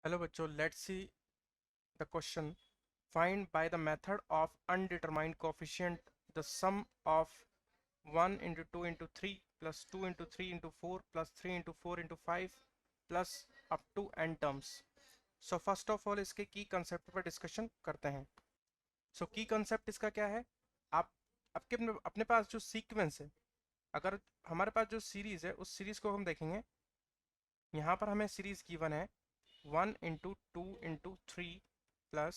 Hello बच्चों, let's see the question. Find by the method of undetermined coefficient the sum of 1 into 2 into 3 plus 2 into 3 into 4 plus 3 into 4 into 5 plus up to n terms. So first of all इसके की concept पर discussion करते हैं. सो की concept इसका क्या है? आप आपके अपने पास जो सीक्वेंस है, अगर हमारे पास जो सीरीज है उस सीरीज को हम देखेंगे. यहाँ पर हमें सीरीज गिवन है 1 into 2 into 3 plus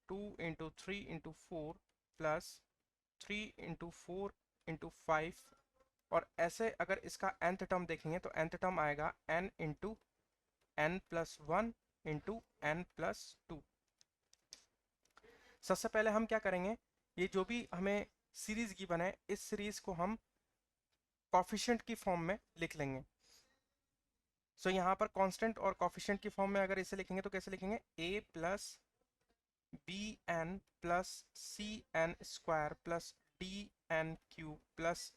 2 into 3 into 4 plus 3 into 4 into 5. और ऐसे अगर इसका nth टर्म देखेंगे तो nth टर्म आएगा n into n plus 1 into n plus 2. सबसे पहले हम क्या करेंगे, ये जो भी हमें सीरीज गिवन है इस सीरीज को हम कॉफिशिएंट की फॉर्म में लिख लेंगे. सो यहाँ पर कांस्टेंट और कॉफिशिएंट की फॉर्म में अगर इसे लिखेंगे तो कैसे लिखेंगे, a plus b n plus c n square plus d n cube plus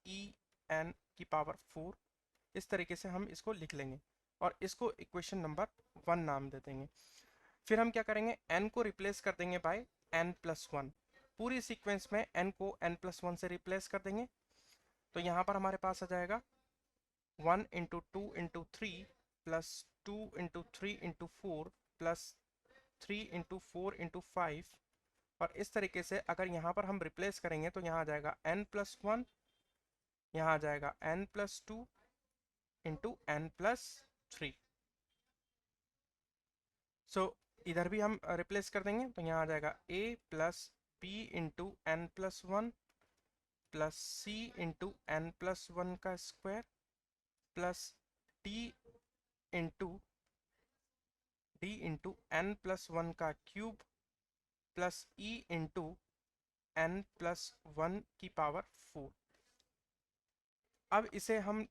e n की पावर 4. इस तरीके से हम इसको लिख लेंगे और इसको इक्वेशन नंबर 1 नाम दे देंगे. फिर हम क्या करेंगे, n को रिप्लेस कर देंगे बाय n प्लस 1. पूरी सीक्वेंस में n को n प्लस 1 से रिप्लेस कर देंगे. तो यहाँ पर हमारे पास आ जाएगा 1 into 2 into 3 plus 2 into 3 into 4 plus 3 into 4 into 5. और इस तरीके से अगर यहाँ पर हम रिप्लेस करेंगे तो यहाँ आ जाएगा n प्लस 1, यहाँ आ जाएगा n plus 2 into n plus 3. सो इधर भी हम रिप्लेस कर देंगे तो यहाँ आ जाएगा a plus b into n plus 1 plus c into n plus 1 का square plus d into n plus 1 का cube plus e into n plus 1 की पावर 4. अब इसे हम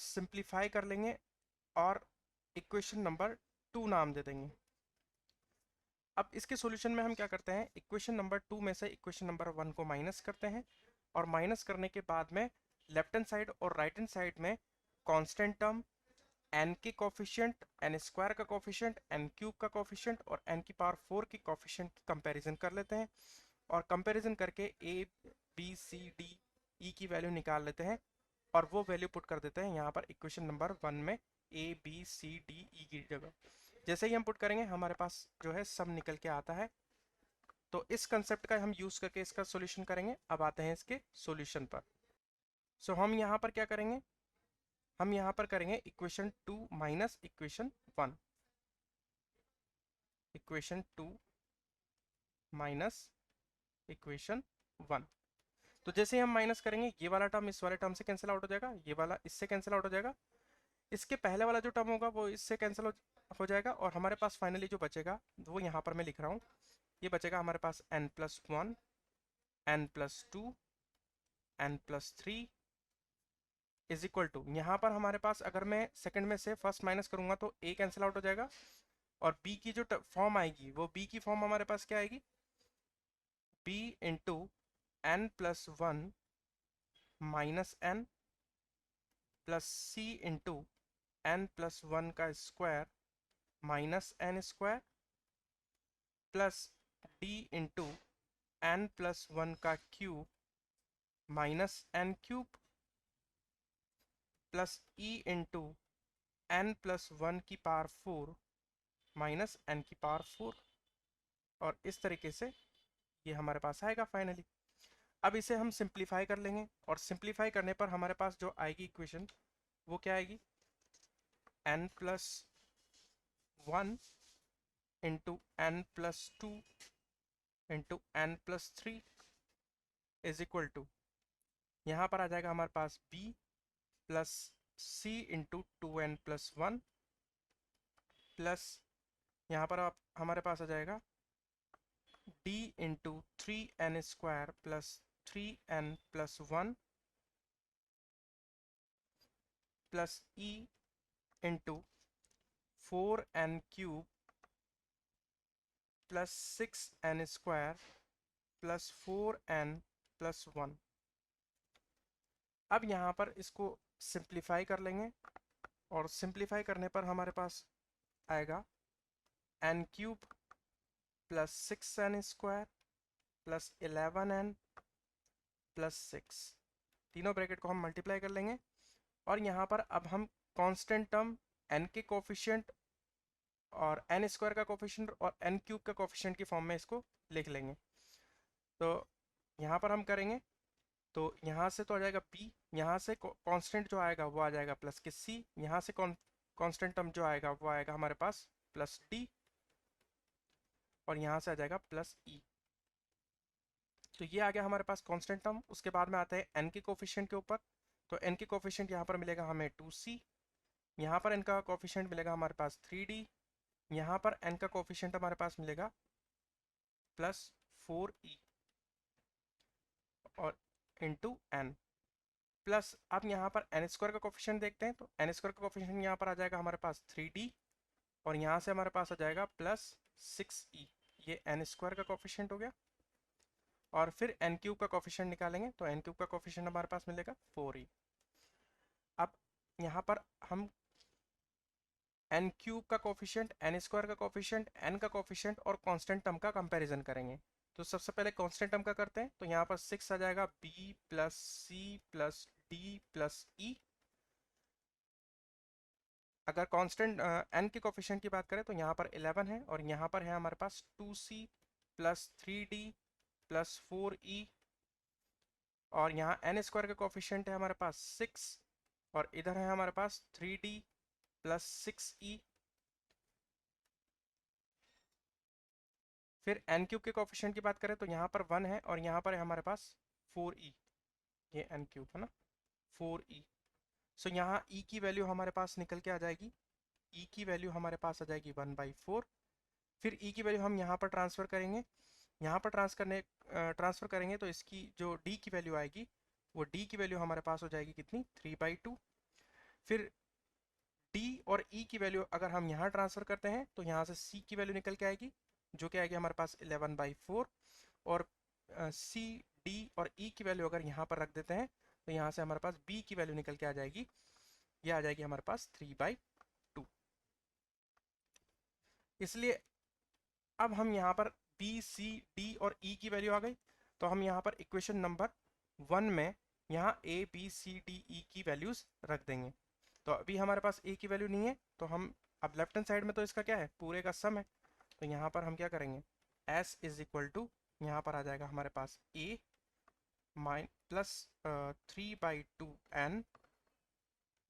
सिंप्लीफाई कर लेंगे और इक्वेशन नंबर 2 नाम दे देंगे. अब इसके सॉल्यूशन में हम क्या करते हैं, इक्वेशन नंबर 2 में से इक्वेशन नंबर 1 को माइनस करते हैं और माइनस करने के बाद में लेफ्ट हैंड साइड और राइट हैंड साइड में कांस्टेंट टर्म n के कोफिशिएंट, n स्क्वायर का कोफिशिएंट, n क्यूब का कोफिशिएंट और n की पावर 4 की कोफिशिएंट की कंपैरिजन कर लेते हैं और कंपैरिजन करके a b c d e की वैल्यू निकाल लेते हैं और वो वैल्यू पुट कर देते हैं यहाँ पर इक्वेशन नंबर 1 में a b c d e की जगह. जैसे ही हम पुट करेंगे हमारे पास जो है सब निकल के आता है. तो इस कंसेप्ट का हम यूज करके इसका सॉल्यूशन करेंगे. अब आते हैं इसके सॉल्यूशन पर. सो हम यहाँ पर क्या करेंगे, हम यहाँ पर करेंगे equation 2 minus equation 1. Equation 2 minus equation 1. तो जैसे ही हम माइनस करेंगे ये वाला टर्म इस वाले टर्म से कैंसिल आउट हो जाएगा, ये वाला इससे कैंसिल आउट हो जाएगा, इसके पहले वाला जो टर्म होगा वो इससे कैंसिल हो जाएगा और हमारे पास फाइनली जो बचेगा वो यहाँ पर मैं लिख रहा हूँ. ये बचेगा हमारे पास n plus 1, n plus 2, n plus 3 is equal to, यहाँ पर हमारे पास अगर मैं सेकंड में से फर्स्ट माइनस करूंगा तो a कैंसिल आउट हो जाएगा और b की जो फॉर्म आएगी वो b की फॉर्म हमारे पास क्या आएगी, b into n plus 1 minus n plus c into n plus 1 का square minus n square plus d into n plus 1 का cube minus n cube plus e into n plus 1 की power 4 minus n की power 4. और इस तरीके से ये हमारे पास आएगा फाइनली. अब इसे हम सिंप्लीफाई कर लेंगे और सिंप्लीफाई करने पर हमारे पास जो आएगी इक्वेशन वो क्या आएगी, n plus 1 into n plus 2 into n plus 3 is equal to, यहाँ पर आ जाएगा हमारे पास b plus c into 2n plus 1 plus यहाँ पर आप हमारे पास आ जाएगा d into 3n square plus 3n plus 1 प्लस e into 4n cube plus 6n square plus 4n plus 1. अब यहाँ पर इसको सिंप्लीफाई कर लेंगे और सिंप्लीफाई करने पर हमारे पास आएगा n cube plus 6n square plus 11n plus 6, तीनों ब्रैकेट को हम मल्टीप्लाई कर लेंगे। और यहाँ पर अब हम कांस्टेंट टर्म n के कोफिशिएंट और n स्क्वायर का कोफिशिएंट और n क्यूब का कोफिशिएंट की फॉर्म में इसको लिख लेंगे। तो यहाँ पर हम करेंगे तो यहाँ से तो आ जाएगा p, यहाँ से कांस्टेंट जो आएगा वो आ जाएगा प्लस के c, यहाँ से कांस्टेंट टर्म जो आएगा वो आएगा हमारे पास प्लस d, और यहाँ से आ जाएगा प्लस e। तो ये आ गया हमारे पास कांस्टेंट टर्म। उसके बाद में आता है n के कोफिशिएंट के ऊपर। तो n के कोफिशिएंट यहाँ पर मिलेगा हमें 2c, यहाँ पर n का कोफिशिएंट मिलेगा हमारे पास 3d, यहाँ पर n का कोफिशिएंट हमारे पास मिलेगा प्लस 4e और इंटू n प्लस, अब यहाँ पर n स्क्वायर का कोफिशिएंट देखते हैं। तो n स्क्वायर का कोफिशिएंट यहाँ पर आ जाएगा हमारे पास 3d, और यहाँ से हमारे पास आ जाएगा प्लस 6e, ये n स्क्वायर का कोफिशिएंट हो गया। और फिर n क्यूब का कोफिशिएंट निकालेंगे तो n क्यूब का कोफिशिएंट हमारे पास मिलेगा 4e। अब यहाँ पर हम n क्यूब का कोफिशिएंट, n स्क्वायर का कोफिशिएंट, n का कोफिशिएंट और कांस्टेंट टर्म का कंपैरिजन करेंगे। तो सबसे पहले कांस्टेंट टर्म का करते हैं। तो यहाँ पर 6 आ जाएगा b plus c plus d plus e। अगर कांस्टेंट n के कोफिशिएंट की बात करें तो यहाँ पर 11 है, और यहाँ पर है हमारे पास 2c plus 3d plus 4e, और यहाँ n स्क्वायर का कोफिशिएंट है हमारे पास 6, और इधर है हमारे पास 3d प्लस 6e। फिर n क्यूब के कोफिशिएंट की बात करें तो यहाँ पर 1 है, और यहाँ पर है हमारे पास 4e, ये n क्यूब है ना 4e। सो यहाँ e की वैल्यू हमारे पास निकल के आ जाएगी, e की वैल्यू हमारे पास आ जाएगी 1/4। फिर e की वैल्यू हम यहाँ पर ट्रांसफ़र करेंगे, यहाँ पर ट्रांसफ़र करेंगे तो इसकी जो d की वैल्यू आएगी वो d की वैल्यू हमारे पास हो जाएगी कितनी, 3/2। फिर d और e की वैल्यू अगर हम यहाँ ट्रांसफ़र करते हैं तो यहाँ से c की वैल्यू निकल के आएगी, जो कि आएगी हमारे पास 11/4। और c, d और e की वैल्यू अगर यहाँ पर रख देते हैं तो यहाँ से हमारे पास b की वैल्यू निकल के आ जाएगी, ये आ जाएगी हमारे पास 3/2। इसलिए अब हम यहाँ पर b, c, d और e की वैल्यू आ गई, तो हम यहाँ पर इक्वेशन नंबर 1 में यहाँ a, b, c, d, e की वैल्यूज़ रख देंगे। तो अभी हमारे पास a की वैल्यू नहीं है, तो हम अब लेफ्ट हैंड साइड में तो इसका क्या है, पूरे का सम है। तो यहाँ पर हम क्या करेंगे, s इज इक्वल टू, यहाँ पर आ जाएगा हमारे पास a plus 3/2n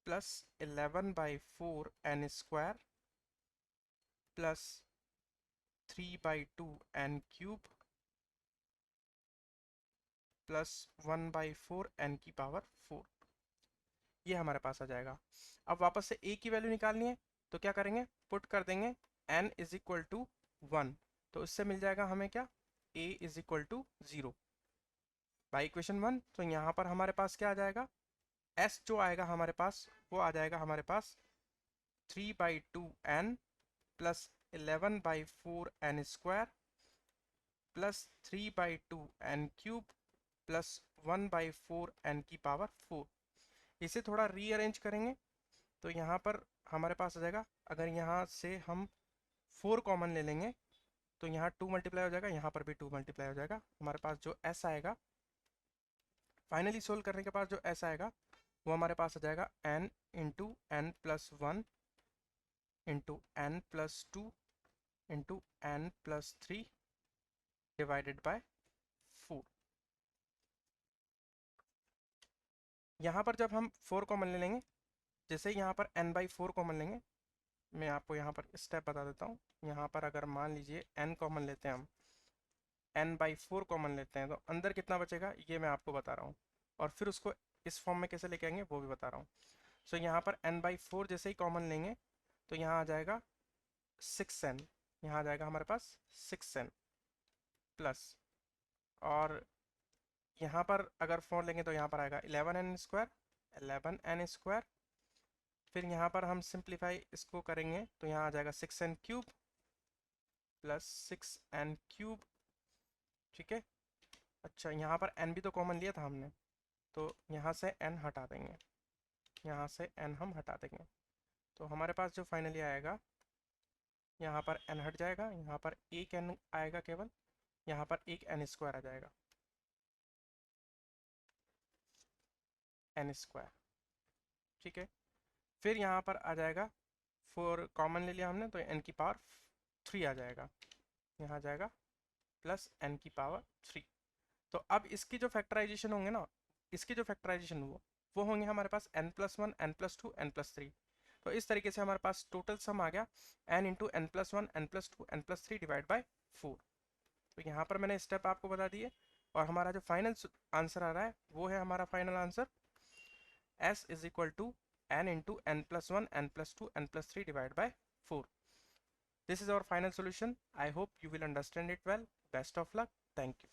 plus 11/4n square plus 3/2n cube plus 1/4n की पावर 4, ये हमारे पास आ जाएगा। अब वापस से a की वैल्यू निकालनी है, तो क्या करेंगे, पुट कर देंगे n इज इक्वल टू 1, तो इससे मिल जाएगा हमें क्या, a is equal to 0 by equation 1। तो यहाँ पर हमारे पास क्या आ जाएगा, s जो आएगा हमारे पास वो आ जाएगा हमारे पास 3/2n plus 11/4n square plus 3/2n cube plus 1/4n की पावर 4। इसे थोड़ा रीअरेंज करेंगे तो यहाँ पर हमारे पास आ जाएगा, अगर यहाँ से हम 4 कॉमन ले लेंगे तो यहाँ 2 मल्टीप्लाई हो जाएगा, यहाँ पर भी 2 मल्टीप्लाई हो जाएगा। हमारे पास जो s आएगा फाइनली सोल्व करने के बाद जो s आएगा वो हमारे पास आ जाएगा n into n plus 1 into n plus 2 into n plus 3 divided by 4। यहाँ पर जब हम 4 कॉमन ले लेंगे, जैसे यहाँ पर n/4 कॉमन लेंगे, मैं आपको यहाँ पर स्टेप बता देता हूँ। यहाँ पर अगर मान लीजिए n कॉमन लेते हैं, हम n/4 कॉमन लेते हैं, तो अंदर कितना बचेगा ये मैं आपको बता रहा हूँ, और फिर उसको इस फॉर्म में कैसे लेके आएंगे वो भी बता रहा हूँ। सो यहाँ पर n/4 जैसे ही कॉमन लेंगे तो यहाँ आ जाएगा 6n, यहाँ आ जाएगा हमारे पास 6n प्लस, और यहाँ पर अगर 4 लेंगे तो यहाँ पर आएगा 11n स्क्वायर। फिर यहाँ पर हम सिंप्लीफाई इसको करेंगे तो यहाँ आ जाएगा 6n cube plus 6n cube, ठीक है। अच्छा, यहाँ पर n भी तो कॉमन लिया था हमने, तो यहाँ से n हटा देंगे, यहाँ से n हम हटा देंगे, तो हमारे पास जो फाइनली आएगा यहाँ पर n हट जाएगा, यहाँ पर एक n आएगा केवल, यहाँ पर एक n स्क्वायर आ जाएगा, n स्क्वायर। ठीक है, फिर यहाँ पर आ जाएगा 4 कॉमन ले लिया हमने तो n की पावर 3 आ जाएगा, यहाँ आ जाएगा प्लस n की पावर 3। तो अब इसकी जो फैक्टराइजेशन होंगे ना, इसकी जो फैक्टराइजेशन वो होंगे हमारे पास n+1 n+2 n+3। तो इस तरीके से हमारे पास टोटल सम आ गया n into n+1 n+2 n+3 divide by 4। तो यहाँ पर मैंने स्टेप आपको बता दिए, और हमारा जो फाइनल आंसर आ रहा है वो है हमारा final answer s is equal to n into n+1 n+2 n+3 divide by 4। This is our final solution. I hope you will understand it well. Best of luck. Thank you.